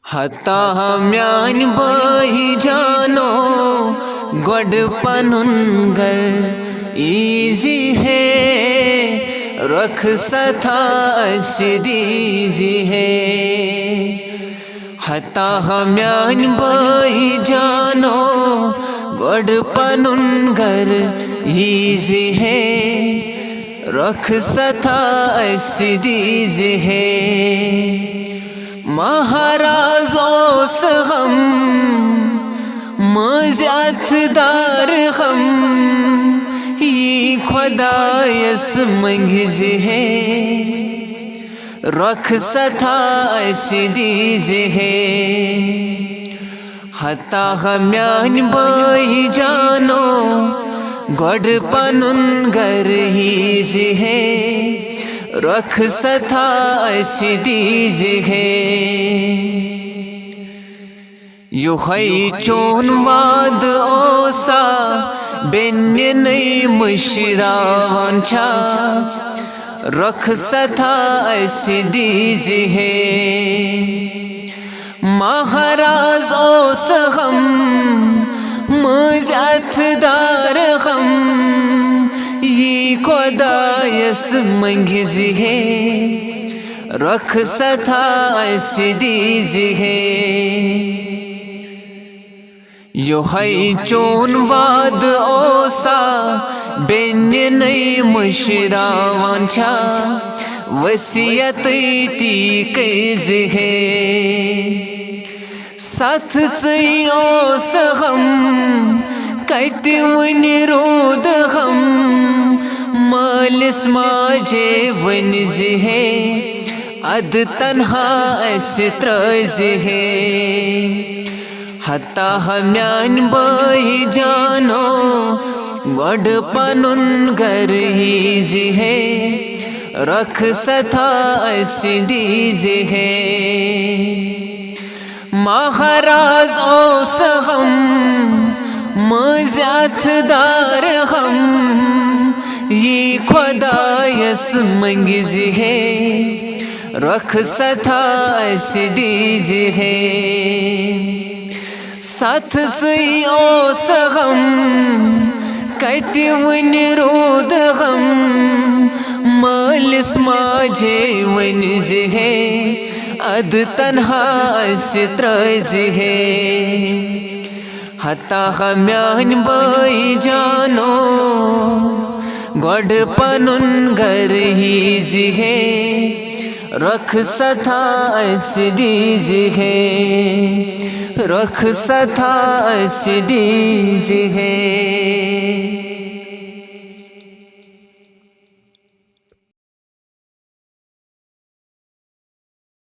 حتا میان بھائی جانو گوڈ پنن گر ایزی ہے رکھ ستھا دیزی ہے حتا میان بھائی جانو گوڈ پنن گر ایزی ہے رکھ ستھا دیزی ہے مہاراز اوس غم مزیت دار غم یہ خدایس منگز ہے رکھ ستھا دیز ہے حتا میان بھائی جانو گوڈ پنن گر ہیز ہے رکھ ستھا دیز ہے یو خی چون واد اوسا بین نئی مشراوان چھا رکھ ستھا دیز ہے مہاراز اوس غم مزیت دار غم یہ خدایس منگز ہے رکھ ستھا دیز ہے یو خی چون واد اوسا بین نئی مشراوان چھا وصیت تی کیز ہے ست ژی اوس غم کتہ ون رود غم مالس ماجے ونز ہے اد تنہا اس ترز ہے حتا میان بھائی جانو گوڈ پنن گر ہیز ہے رکھ ستھا دیز ہے مہاراز اوس غم مزیت دار غم یہ خدایس منگز ہے رکھ ستھا دیز ہے ست ژی اوس غم کتہ ون رود غم مالس ماجے ونز ہے اد تنہا اس ترز ہے حتا میان بھائی جانو گوڈ پنن گر ہیز ہے رکھ ستھا دیز ہے رکھ ستھا دیز ہے